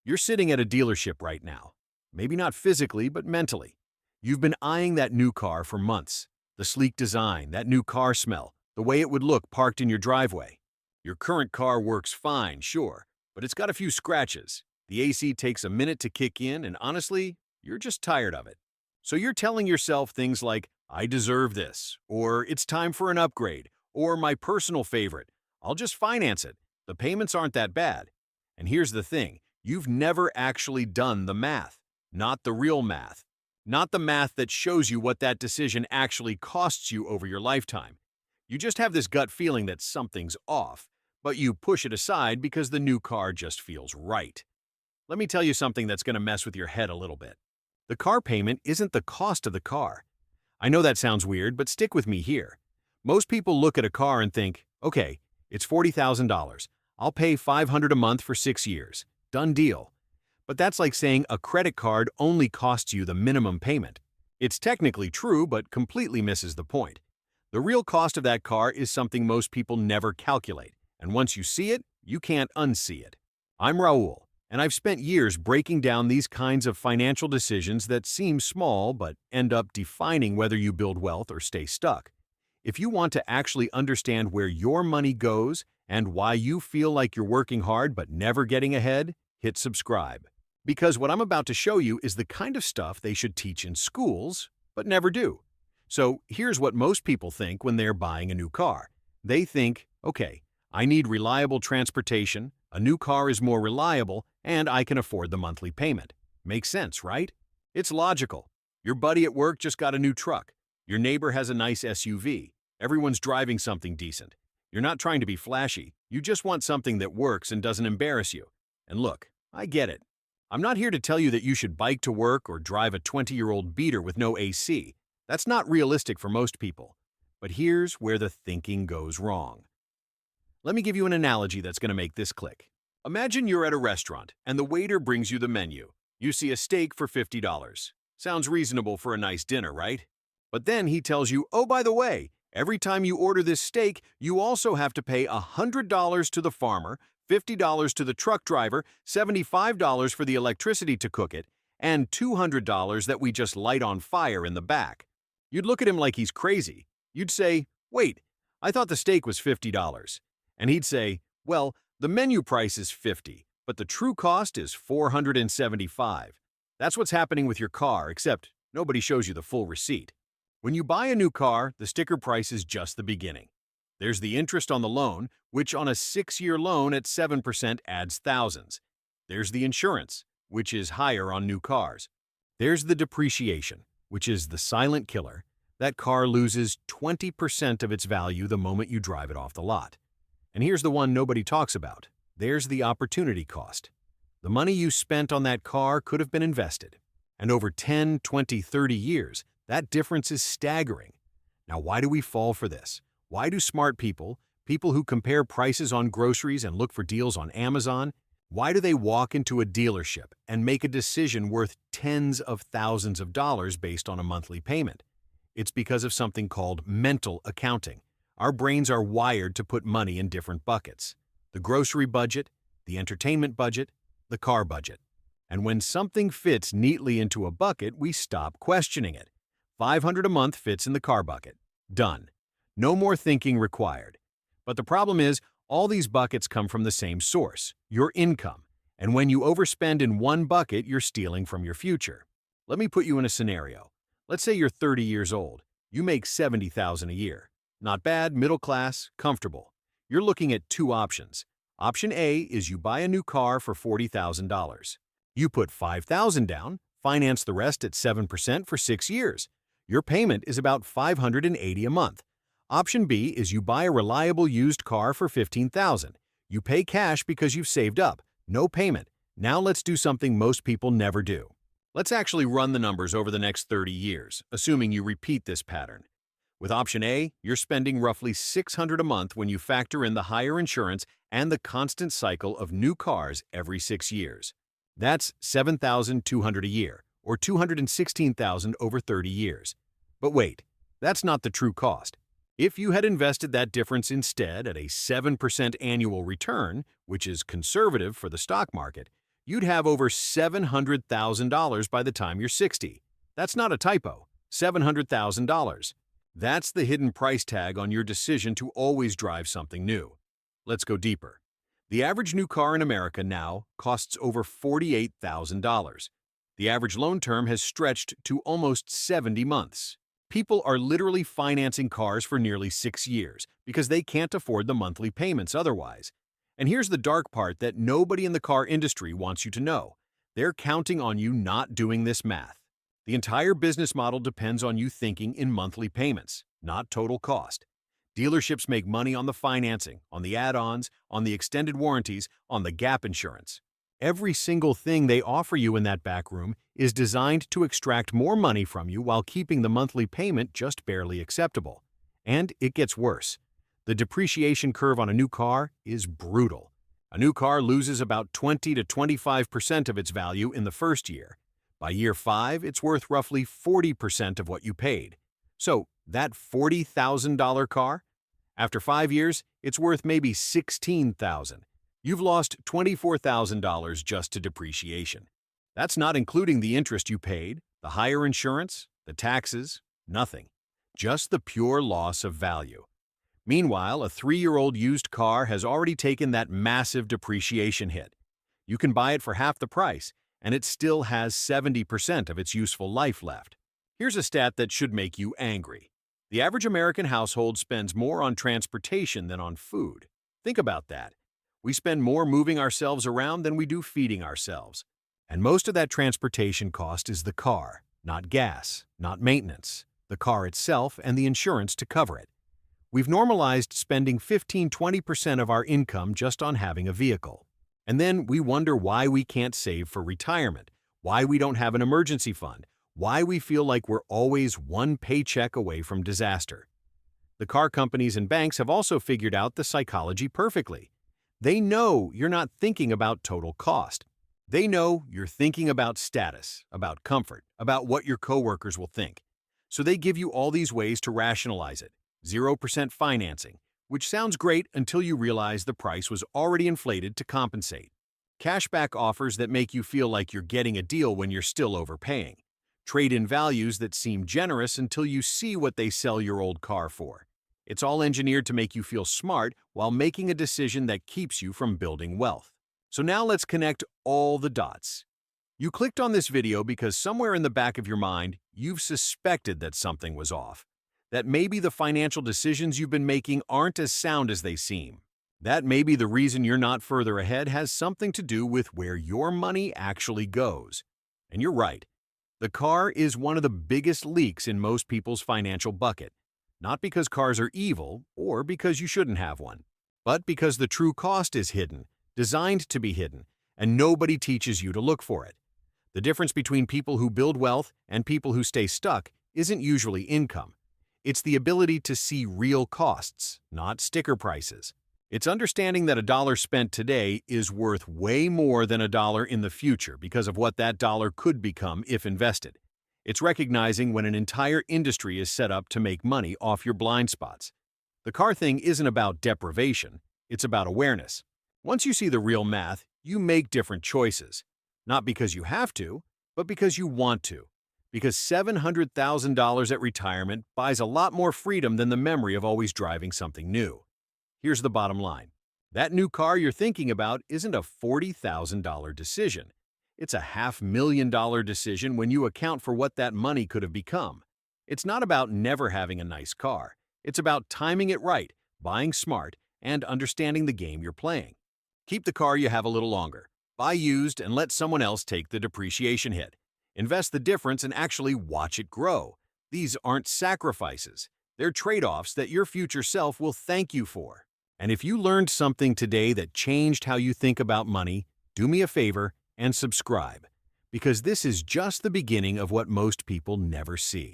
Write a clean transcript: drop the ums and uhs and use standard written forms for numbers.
You're sitting at a dealership right now. Maybe not physically, but mentally. You've been eyeing that new car for months. The sleek design, that new car smell, the way it would look parked in your driveway. Your current car works fine, sure, but it's got a few scratches. The AC takes a minute to kick in, and honestly, you're just tired of it. So you're telling yourself things like, I deserve this, or it's time for an upgrade, or my personal favorite, I'll just finance it. The payments aren't that bad. And here's the thing. You've never actually done the math, not the real math, not the math that shows you what that decision actually costs you over your lifetime. You just have this gut feeling that something's off, but you push it aside because the new car just feels right. Let me tell you something that's going to mess with your head a little bit. The car payment isn't the cost of the car. I know that sounds weird, but stick with me here. Most people look at a car and think, okay, it's $40,000. I'll pay $500 a month for 6 years. Done deal. But that's like saying a credit card only costs you the minimum payment. It's technically true, but completely misses the point. The real cost of that car is something most people never calculate, and once you see it, you can't unsee it. I'm Raul, and I've spent years breaking down these kinds of financial decisions that seem small but end up defining whether you build wealth or stay stuck. If you want to actually understand where your money goes and why you feel like you're working hard but never getting ahead, hit subscribe. Because what I'm about to show you is the kind of stuff they should teach in schools, but never do. So here's what most people think when they're buying a new car. They think, okay, I need reliable transportation, a new car is more reliable, and I can afford the monthly payment. Makes sense, right? It's logical. Your buddy at work just got a new truck. Your neighbor has a nice SUV. Everyone's driving something decent. You're not trying to be flashy. You just want something that works and doesn't embarrass you. And look, I get it. I'm not here to tell you that you should bike to work or drive a 20-year-old beater with no AC. That's not realistic for most people. But here's where the thinking goes wrong. Let me give you an analogy that's going to make this click. Imagine you're at a restaurant and the waiter brings you the menu. You see a steak for $50. Sounds reasonable for a nice dinner, right? But then he tells you, oh, by the way, every time you order this steak, you also have to pay $100 to the farmer, $50 to the truck driver, $75 for the electricity to cook it, and $200 that we just light on fire in the back. You'd look at him like he's crazy. You'd say, wait, I thought the steak was $50. And he'd say, well, the menu price is $50, but the true cost is $475. That's what's happening with your car, except nobody shows you the full receipt. When you buy a new car, the sticker price is just the beginning. There's the interest on the loan, which on a 6-year loan at 7% adds thousands. There's the insurance, which is higher on new cars. There's the depreciation, which is the silent killer. That car loses 20% of its value the moment you drive it off the lot. And here's the one nobody talks about. There's the opportunity cost. The money you spent on that car could have been invested. And over 10, 20, 30 years, that difference is staggering. Now, why do we fall for this? Why do smart people, people who compare prices on groceries and look for deals on Amazon, why do they walk into a dealership and make a decision worth tens of thousands of dollars based on a monthly payment? It's because of something called mental accounting. Our brains are wired to put money in different buckets. The grocery budget, the entertainment budget, the car budget. And when something fits neatly into a bucket, we stop questioning it. $500 a month fits in the car bucket. Done. No more thinking required. But the problem is, all these buckets come from the same source, your income. And when you overspend in one bucket, you're stealing from your future. Let me put you in a scenario. Let's say you're 30 years old. You make $70,000 a year. Not bad, middle class, comfortable. You're looking at two options. Option A is you buy a new car for $40,000. You put $5,000 down, finance the rest at 7% for 6 years. Your payment is about $580 a month. Option B is you buy a reliable used car for $15,000. You pay cash because you've saved up. No payment. Now let's do something most people never do. Let's actually run the numbers over the next 30 years, assuming you repeat this pattern. With option A, you're spending roughly $600 a month when you factor in the higher insurance and the constant cycle of new cars every 6 years. That's $7,200 a year, or $216,000 over 30 years. But wait, that's not the true cost. If you had invested that difference instead at a 7% annual return, which is conservative for the stock market, you'd have over $700,000 by the time you're 60. That's not a typo. $700,000. That's the hidden price tag on your decision to always drive something new. Let's go deeper. The average new car in America now costs over $48,000. The average loan term has stretched to almost 70 months. People are literally financing cars for nearly 6 years because they can't afford the monthly payments otherwise. And here's the dark part that nobody in the car industry wants you to know. They're counting on you not doing this math. The entire business model depends on you thinking in monthly payments, not total cost. Dealerships make money on the financing, on the add-ons, on the extended warranties, on the gap insurance. Every single thing they offer you in that back room is designed to extract more money from you while keeping the monthly payment just barely acceptable. And it gets worse. The depreciation curve on a new car is brutal. A new car loses about 20 to 25% of its value in the first year. By year 5, it's worth roughly 40% of what you paid. So, that $40,000 car? After 5 years, it's worth maybe $16,000. You've lost $24,000 just to depreciation. That's not including the interest you paid, the higher insurance, the taxes, nothing. Just the pure loss of value. Meanwhile, a 3-year-old used car has already taken that massive depreciation hit. You can buy it for half the price, and it still has 70% of its useful life left. Here's a stat that should make you angry. The average American household spends more on transportation than on food. Think about that. We spend more moving ourselves around than we do feeding ourselves. And most of that transportation cost is the car, not gas, not maintenance, the car itself and the insurance to cover it. We've normalized spending 15–20% of our income just on having a vehicle. And then we wonder why we can't save for retirement, why we don't have an emergency fund, why we feel like we're always one paycheck away from disaster. The car companies and banks have also figured out the psychology perfectly. They know you're not thinking about total cost. They know you're thinking about status, about comfort, about what your coworkers will think. So they give you all these ways to rationalize it. 0% financing, which sounds great until you realize the price was already inflated to compensate. Cashback offers that make you feel like you're getting a deal when you're still overpaying. Trade-in values that seem generous until you see what they sell your old car for. It's all engineered to make you feel smart while making a decision that keeps you from building wealth. So now let's connect all the dots. You clicked on this video because somewhere in the back of your mind, you've suspected that something was off. That maybe the financial decisions you've been making aren't as sound as they seem. That maybe the reason you're not further ahead has something to do with where your money actually goes. And you're right. The car is one of the biggest leaks in most people's financial bucket. Not because cars are evil or because you shouldn't have one, but because the true cost is hidden, designed to be hidden, and nobody teaches you to look for it. The difference between people who build wealth and people who stay stuck isn't usually income. It's the ability to see real costs, not sticker prices. It's understanding that a dollar spent today is worth way more than a dollar in the future because of what that dollar could become if invested. It's recognizing when an entire industry is set up to make money off your blind spots. The car thing isn't about deprivation, it's about awareness. Once you see the real math, you make different choices. Not because you have to, but because you want to. Because $700,000 at retirement buys a lot more freedom than the memory of always driving something new. Here's the bottom line. That new car you're thinking about isn't a $40,000 decision. It's a $500,000 decision when you account for what that money could have become. It's not about never having a nice car. It's about timing it right, buying smart, and understanding the game you're playing. Keep the car you have a little longer. Buy used and let someone else take the depreciation hit. Invest the difference and actually watch it grow. These aren't sacrifices. They're trade-offs that your future self will thank you for. And if you learned something today that changed how you think about money, do me a favor and subscribe, because this is just the beginning of what most people never see.